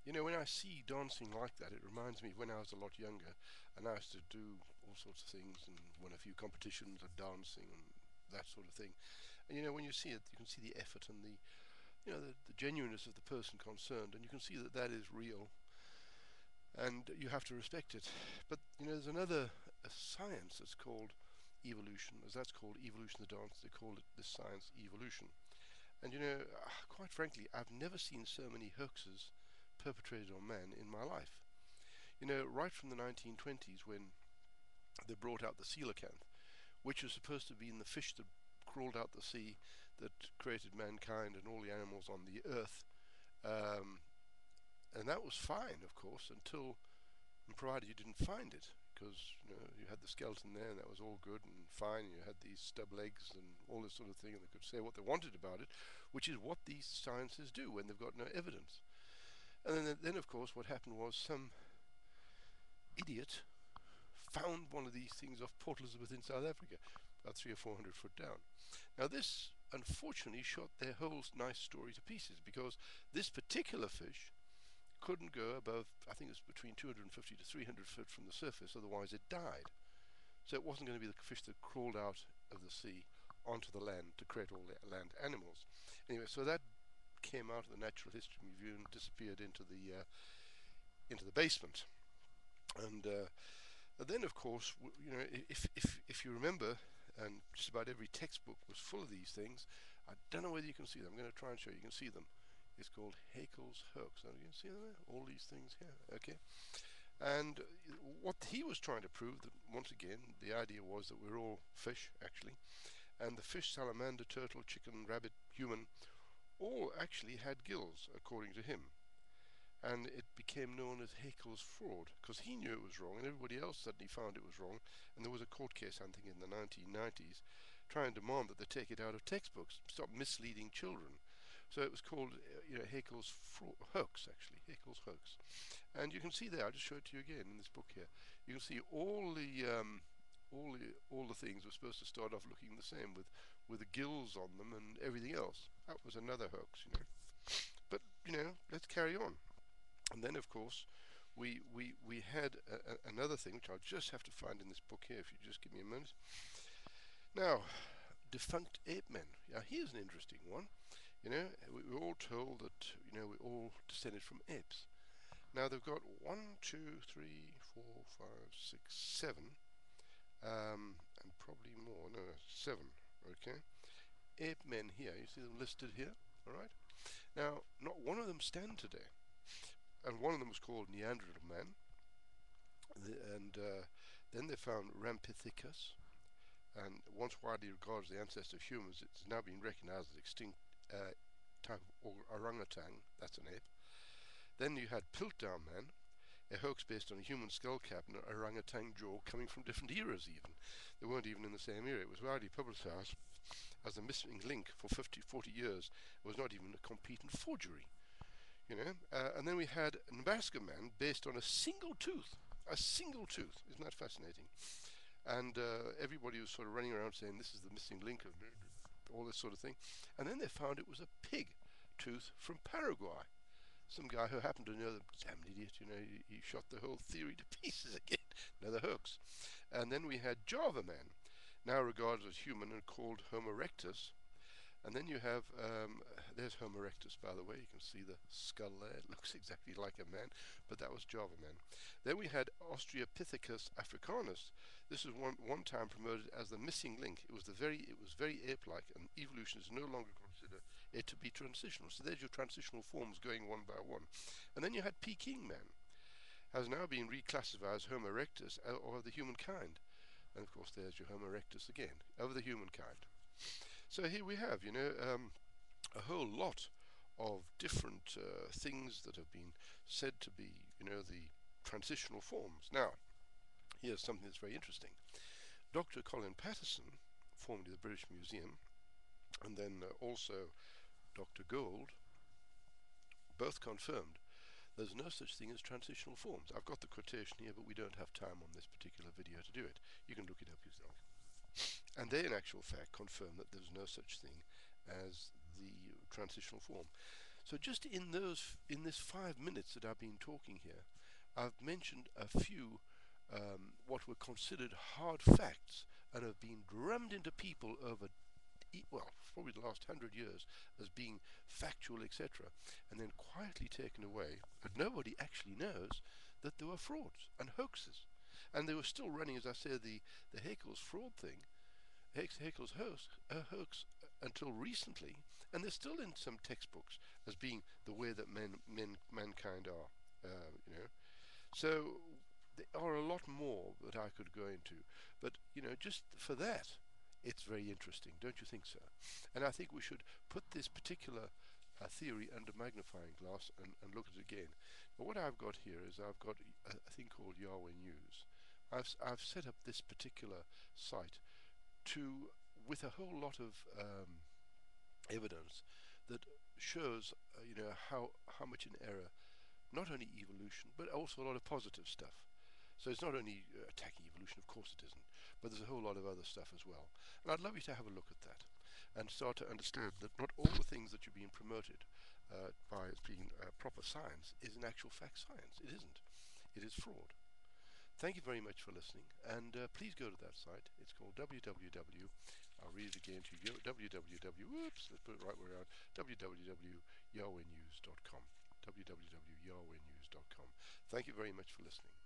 You know, when I see dancing like that, it reminds me of when I was a lot younger, and I used to do all sorts of things and won a few competitions of dancing and that sort of thing. And you know, when you see it, you can see the effort and the genuineness of the person concerned, and you can see that that is real, and you have to respect it. But you know, there's another science that's called evolution, as that's called evolution of the dance. They call it this science evolution. And you know, quite frankly, I've never seen so many hoaxes perpetrated on man in my life. You know, right from the 1920s when they brought out the coelacanth, which was supposed to be in the fish that crawled out the sea that created mankind and all the animals on the earth. Um, and that was fine, of course, until and provided you didn't find it, because you had the skeleton there and that was all good and fine. You had these stub legs and all this sort of thing, and they could say what they wanted about it, which is what these sciences do when they've got no evidence. And then of course, what happened was some idiot found one of these things off Port Elizabeth in South Africa, about 300 or 400 foot down. Now this unfortunately shot their whole nice story to pieces, because this particular fish couldn't go above, I think it was between 250 to 300 foot from the surface, otherwise it died. So it wasn't going to be the fish that crawled out of the sea onto the land to create all the land animals. Anyway, so that came out of the Natural History Museum and disappeared into the basement. And then, of course, if you remember, and just about every textbook was full of these things. I don't know whether you can see them. I'm going to try and show you. You can see them. It's called Haeckel's hoax. Now, you can see them there? All these things here. Okay. And what he was trying to prove, that once again, the idea was that we're all fish, actually, and the fish, salamander, turtle, chicken, rabbit, human, all actually had gills, according to him. And it became known as Haeckel's fraud, because he knew it was wrong, and everybody else suddenly found it was wrong. And there was a court case, I think, in the 1990s, trying to demand that they take it out of textbooks, stop misleading children. So it was called, Haeckel's hoax, actually, Haeckel's hoax. And you can see there. I'll just show it to you again in this book here. You can see all the things were supposed to start off looking the same, with the gills on them and everything else. That was another hoax. But let's carry on. And then, of course, we had another thing, which I'll just have to find in this book here, if you just give me a minute. Now, defunct ape men. Now, here's an interesting one. We're all told that, we're all descended from apes. Now, they've got 1, 2, 3, 4, 5, 6, 7, and probably more. No, 7, okay? Ape men here. You see them listed here, all right? Now, not one of them stand today. And one of them was called Neanderthal man. And then they found Rampithecus, and once widely regarded as the ancestor of humans, it's now been recognized as extinct type of orangutan. That's an ape. Then you had Piltdown man, a hoax based on a human skull cap and an orangutan jaw coming from different eras even. They weren't even in the same era. It was widely publicized as a missing link for 40 years. It was not even a competent forgery. And then we had Nebraska man based on a single tooth. A single tooth. Isn't that fascinating? And everybody was sort of running around saying this is the missing link of all this sort of thing. And then they found it was a pig tooth from Paraguay. Some guy who happened to know the damn idiot, he shot the whole theory to pieces again. Another hoax. And then we had Java man, now regarded as human and called Homo erectus. And then you have, there's Homo erectus, by the way. You can see the skull there. It looks exactly like a man, but that was Java man. Then we had Australopithecus africanus. This was one time promoted as the missing link. It was very ape-like, and evolutionists no longer consider it to be transitional. So there's your transitional forms going one by one. And then you had Peking man, has now been reclassified as Homo erectus, or of the humankind. And of course, there's your Homo erectus again, of the humankind. So here we have, a whole lot of different things that have been said to be, the transitional forms. Now, here's something that's very interesting. Dr. Colin Patterson, formerly the British Museum, and then also Dr. Gould, both confirmed there's no such thing as transitional forms. I've got the quotation here, but we don't have time on this particular video to do it. You can look it up yourself. And they, in actual fact, confirm that there's no such thing as the transitional form. So just in this 5 minutes that I've been talking here, I've mentioned a few what were considered hard facts and have been drummed into people over well, probably the last 100 years as being factual, etc., and then quietly taken away, but nobody actually knows that there were frauds and hoaxes. And they were still running, as I said, the Haeckel's fraud thing, Haeckel's hoax until recently, and they're still in some textbooks as being the way that mankind are, you know. So there are a lot more that I could go into, but just for that, it's very interesting, don't you think so? And I think we should put this particular theory under magnifying glass and look at it again. But what I've got here is I've got a thing called Yahweh News. I've set up this particular site to with a whole lot of evidence that shows how much in error not only evolution but also a lot of positive stuff. So it's not only attacking evolution, of course it isn't, but there's a whole lot of other stuff as well. And I'd love you to have a look at that and start to understand that not all the things that you're being promoted by as being proper science is in actual fact science. It isn't. It is fraud. Thank you very much for listening, and please go to that site. It's called www. I'll read it again to you. www. Whoops, let's put it right where we are. www.yahwehnews.com. www.yahwehnews.com. Thank you very much for listening.